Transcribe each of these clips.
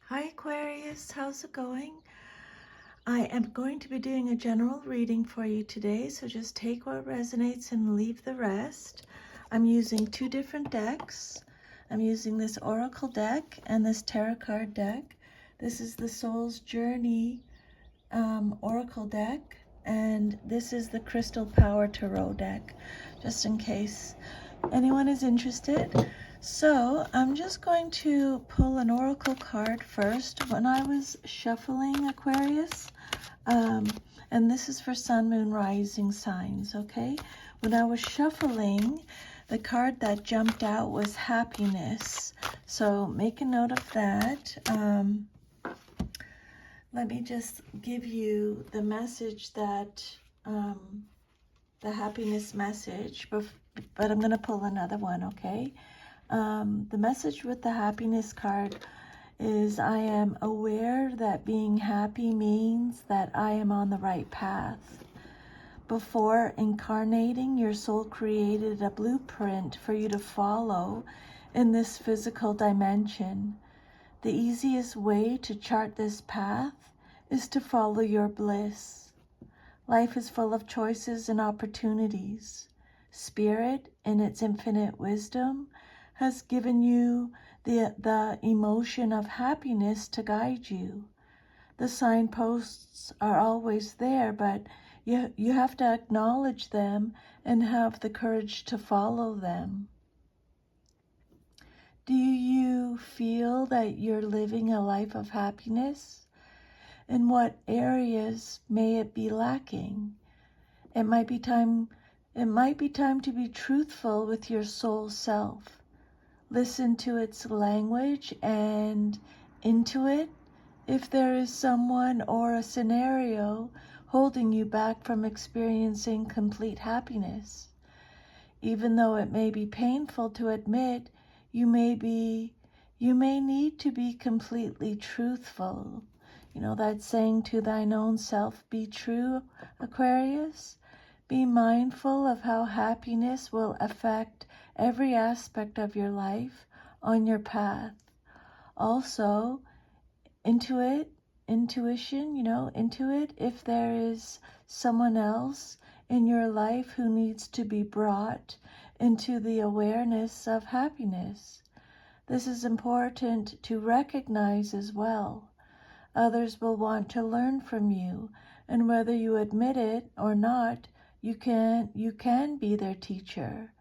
Hi Aquarius, how's it going? I am going to be doing a general reading for you today, so just take what resonates and leave the rest. I'm using two different decks. I'm using this Oracle deck and this Tarot card deck. This is the Soul's Journey Oracle deck, and this is the Crystal Power Tarot deck, just in case anyone is interested. So I'm just going to pull an oracle card first. When I was shuffling, Aquarius, and this is for sun, moon, rising signs, okay? When I was shuffling, the card that jumped out was happiness. So make a note of that. Let me just give you the message that, the happiness message, but I'm going to pull another one, okay? The message with the happiness card is, I am aware that being happy means that I am on the right path. Before incarnating, your soul created a blueprint for you to follow in this physical dimension. The easiest way to chart this path is to follow your bliss. Life is full of choices and opportunities. Spirit, in its infinite wisdom, has given you the emotion of happiness to guide you. The signposts are always there, but you have to acknowledge them and have the courage to follow them. Do you feel that you're living a life of happiness? In what areas may it be lacking? It might be time to be truthful with your soul self. Listen to its language and intuit if there is someone or a scenario holding you back from experiencing complete happiness. Even though it may be painful to admit, you may need to be completely truthful. You know that saying, to thine own self be true, Aquarius? Be mindful of how happiness will affect every aspect of your life on your path. Also, intuition, intuit if there is someone else in your life who needs to be brought into the awareness of happiness. This is important to recognize as well. Others will want to learn from you, and whether you admit it or not, you can be their teacher.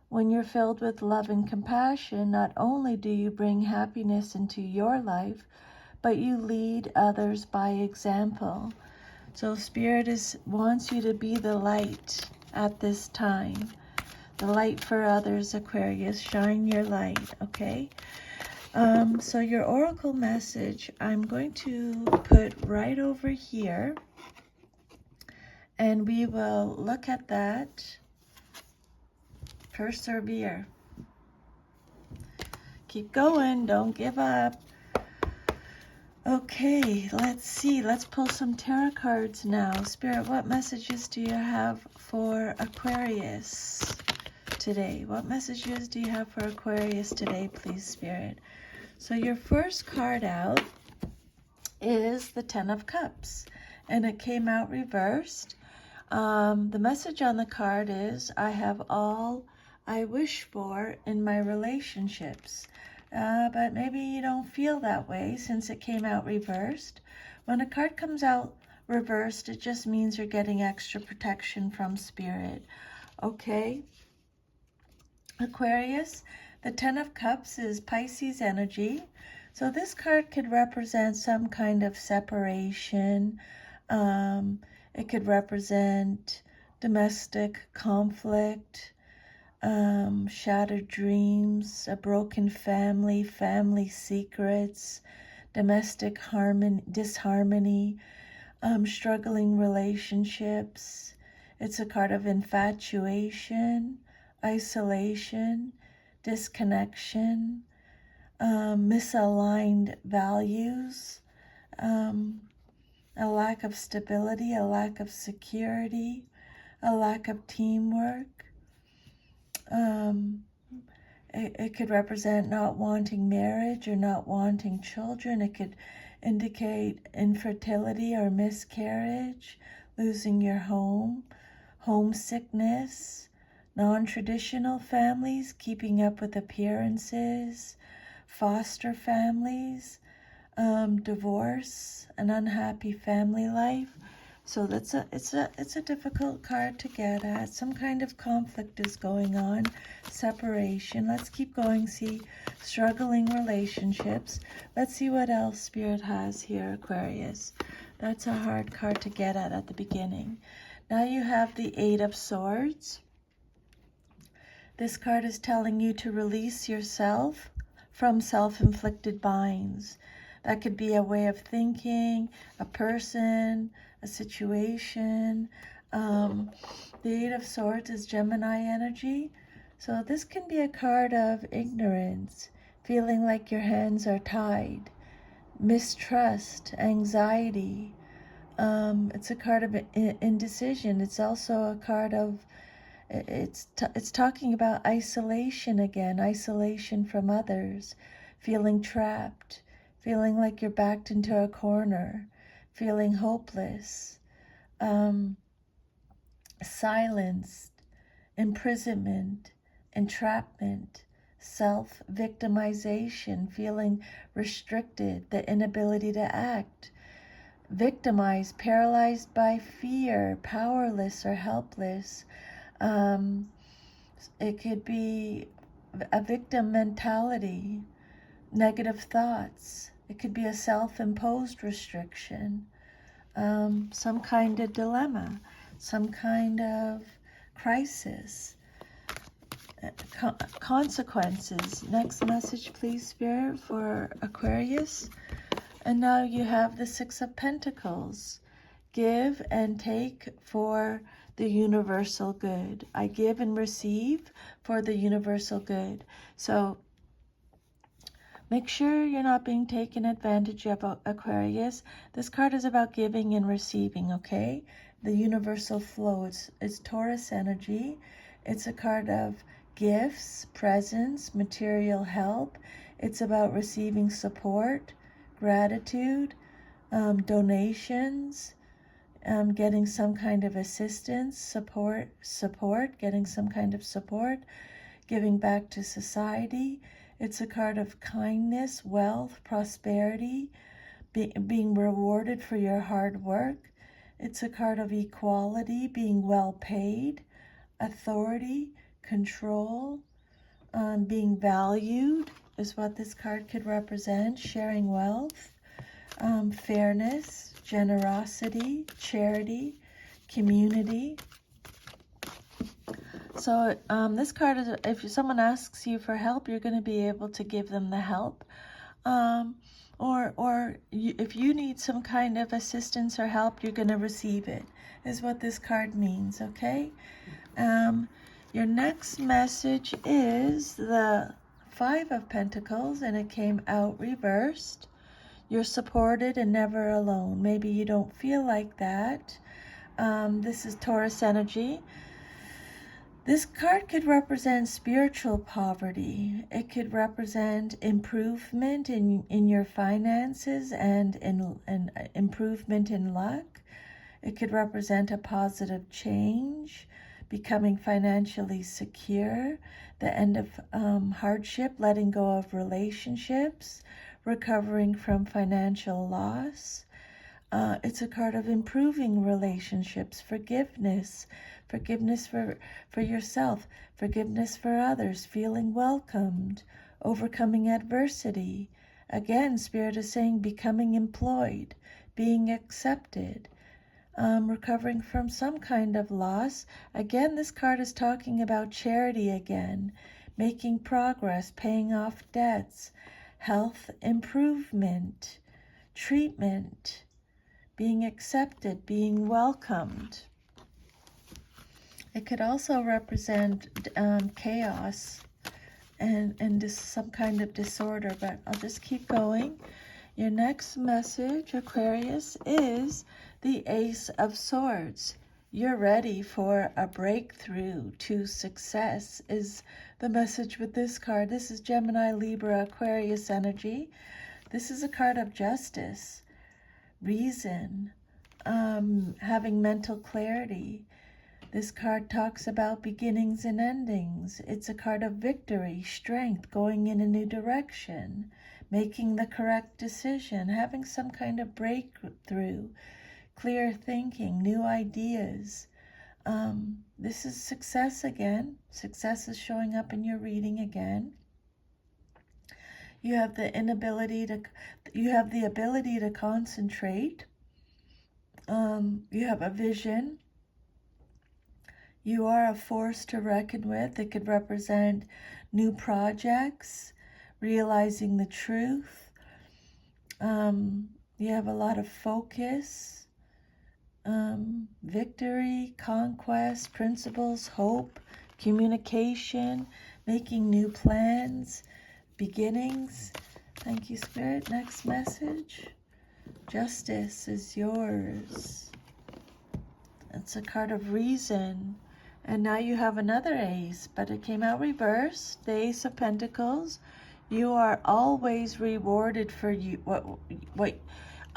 When you're filled with love and compassion, not only do you bring happiness into your life, but you lead others by example. So Spirit wants you to be the light at this time. The light for others, Aquarius. Shine your light, okay? So your oracle message, I'm going to put right over here, and we will look at that. Persevere. Keep going. Don't give up. Okay, let's see. Let's pull some tarot cards now. Spirit, what messages do you have for Aquarius today? What messages do you have for Aquarius today, please, Spirit? So your first card out is the Ten of Cups, and it came out reversed. The message on the card is, I have all I wish for in my relationships. But maybe you don't feel that way since it came out reversed. When a card comes out reversed, it just means you're getting extra protection from Spirit. Okay? Aquarius, the Ten of Cups is Pisces energy. So this card could represent some kind of separation. It could represent domestic conflict, shattered dreams, a broken family, family secrets, domestic disharmony, struggling relationships. It's a card of infatuation, isolation, disconnection, misaligned values, a lack of stability, a lack of security, a lack of teamwork. It could represent not wanting marriage or not wanting children. It could indicate infertility or miscarriage, losing your home, homesickness, non-traditional families, keeping up with appearances, foster families, divorce, an unhappy family life. So it's a difficult card to get at. Some kind of conflict is going on, separation. Let's keep going. See, struggling relationships. Let's see what else Spirit has here, Aquarius. That's a hard card to get at the beginning. Now you have the Eight of Swords. This card is telling you to release yourself from self-inflicted binds. That could be a way of thinking, a person, a situation. The Eight of Swords is Gemini energy. So this can be a card of ignorance, feeling like your hands are tied, mistrust, anxiety. It's a card of indecision. It's also a card of, it's talking about isolation again, isolation from others, feeling trapped, feeling like you're backed into a corner, feeling hopeless, silenced, imprisonment, entrapment, self-victimization, feeling restricted, the inability to act, victimized, paralyzed by fear, powerless or helpless. It could be a victim mentality, negative thoughts. It could be a self-imposed restriction, some kind of dilemma, some kind of crisis, consequences. Next message, please, Spirit, for Aquarius. And now you have the Six of Pentacles. Give and take for the universal good. I give and receive for the universal good. So make sure you're not being taken advantage of, Aquarius. This card is about giving and receiving, okay? The universal flow. It's Taurus energy. It's a card of gifts, presents, material help. It's about receiving support, gratitude, donations, getting some kind of assistance, support, getting some kind of support, giving back to society. It's a card of kindness, wealth, prosperity, being rewarded for your hard work. It's a card of equality, being well paid, authority, control, being valued is what this card could represent, sharing wealth, fairness, generosity, charity, community. So this card is, if someone asks you for help, you're going to be able to give them the help. If you need some kind of assistance or help, you're going to receive it, is what this card means, okay? Your next message is the Five of Pentacles, and it came out reversed. You're supported and never alone. Maybe you don't feel like that. This is Taurus energy. This card could represent spiritual poverty. It could represent improvement in your finances and improvement in luck. It could represent a positive change, becoming financially secure, the end of hardship, letting go of relationships, recovering from financial loss. It's a card of improving relationships, forgiveness for yourself, forgiveness for others, feeling welcomed, overcoming adversity. Again, Spirit is saying becoming employed, being accepted, recovering from some kind of loss. Again, this card is talking about charity again, making progress, paying off debts, health improvement, treatment, being accepted, being welcomed. It could also represent chaos and some kind of disorder, but I'll just keep going. Your next message, Aquarius, is the Ace of Swords. You're ready for a breakthrough to success is the message with this card. This is Gemini, Libra, Aquarius energy. This is a card of justice, reason, having mental clarity. This card talks about beginnings and endings. It's a card of victory, strength, going in a new direction, making the correct decision, having some kind of breakthrough, clear thinking, new ideas. This is success again. Success is showing up in your reading again. You have the ability to concentrate. You have a vision. You are a force to reckon with. It could represent new projects, realizing the truth. You have a lot of focus, victory, conquest, principles, hope, communication, making new plans, beginnings. Thank you, Spirit. Next message. Justice is yours. It's a card of reason. And now you have another ace, but it came out reversed. The Ace of Pentacles. You are always rewarded for what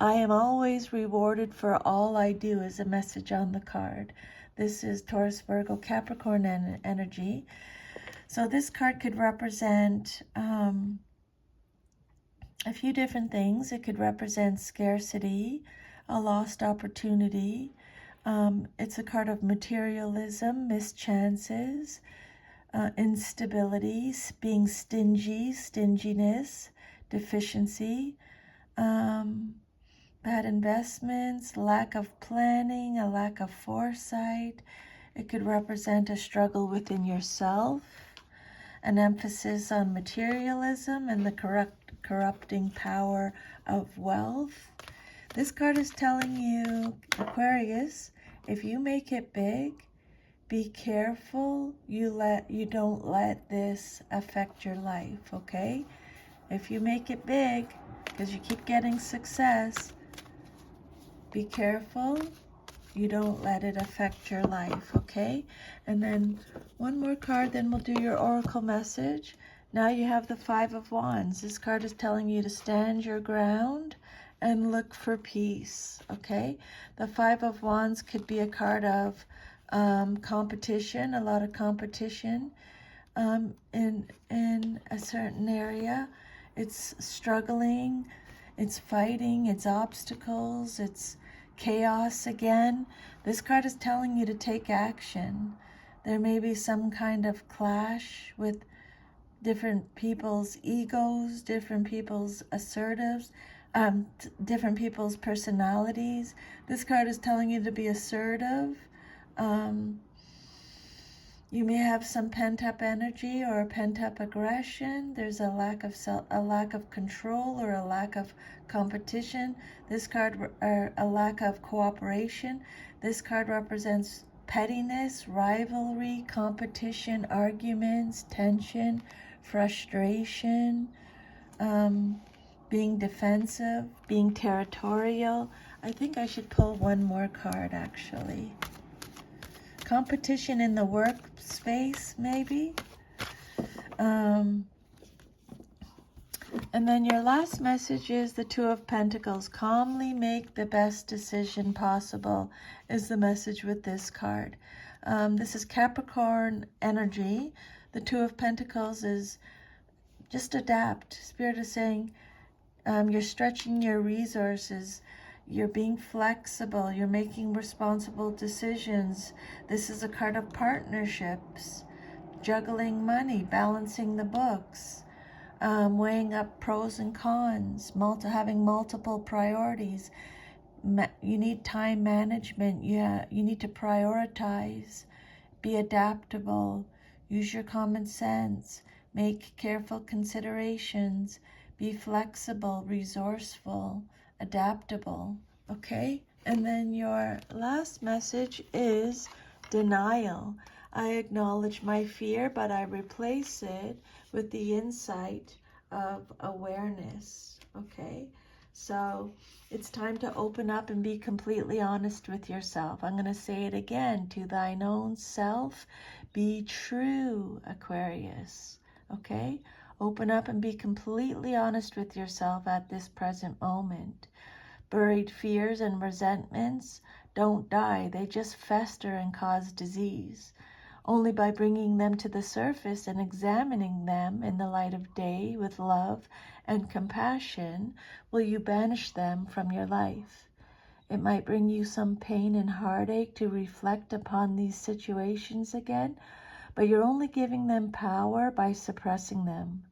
I am always rewarded for all I do is a message on the card. This is Taurus, Virgo, Capricorn energy. So this card could represent a few different things. It could represent scarcity, a lost opportunity. It's a card of materialism, mischances, instability, being stingy, stinginess, deficiency, bad investments, lack of planning, a lack of foresight. It could represent a struggle within yourself, an emphasis on materialism and the corrupting power of wealth. This card is telling you, Aquarius, if you make it big, be careful you don't let this affect your life, okay? If you make it big, because you keep getting success, be careful you don't let it affect your life, okay? And then one more card, then we'll do your oracle message. Now you have the Five of Wands. This card is telling you to stand your ground and look for peace, okay? The Five of Wands could be a card of competition, a lot of competition in a certain area. It's struggling, it's fighting, it's obstacles, it's chaos again. This card is telling you to take action. There may be some kind of clash with different people's egos, different people's assertives, different people's personalities. This card is telling you to be assertive. You may have some pent-up energy or pent-up aggression. There's a lack of control or a lack of competition. This card, or a lack of cooperation. This card represents pettiness, rivalry, competition, arguments, tension, frustration, being defensive, being territorial. I think I should pull one more card, actually. Competition in the workspace, maybe. And then your last message is the Two of Pentacles. Calmly make the best decision possible is the message with this card. This is Capricorn energy. The Two of Pentacles is just adapt. Spirit is saying you're stretching your resources. You're being flexible. You're making responsible decisions. This is a card of partnerships, juggling money, balancing the books, weighing up pros and cons, having multiple priorities. You need time management. You need to prioritize, be adaptable, use your common sense, make careful considerations, be flexible, resourceful, adaptable, okay? And then your last message is denial. I acknowledge my fear, but I replace it with the insight of awareness, okay? So it's time to open up and be completely honest with yourself. I'm going to say it again. To thine own self, be true, Aquarius. Okay? Open up and be completely honest with yourself at this present moment. Buried fears and resentments don't die. They just fester and cause disease. Only by bringing them to the surface and examining them in the light of day with love and compassion will you banish them from your life. It might bring you some pain and heartache to reflect upon these situations again, but you're only giving them power by suppressing them.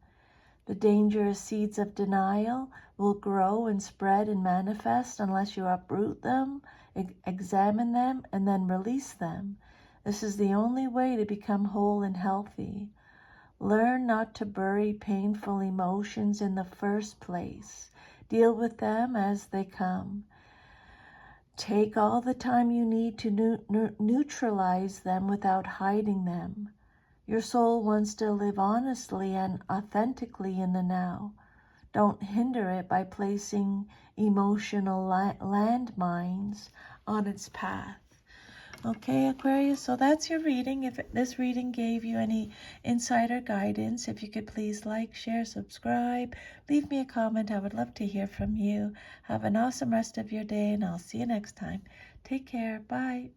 The dangerous seeds of denial will grow and spread and manifest unless you uproot them, examine them, and then release them. This is the only way to become whole and healthy. Learn not to bury painful emotions in the first place. Deal with them as they come. Take all the time you need to neutralize them without hiding them. Your soul wants to live honestly and authentically in the now. Don't hinder it by placing emotional landmines on its path. Okay, Aquarius, so that's your reading. If this reading gave you any insight or guidance, if you could please like, share, subscribe, leave me a comment. I would love to hear from you. Have an awesome rest of your day, and I'll see you next time. Take care. Bye.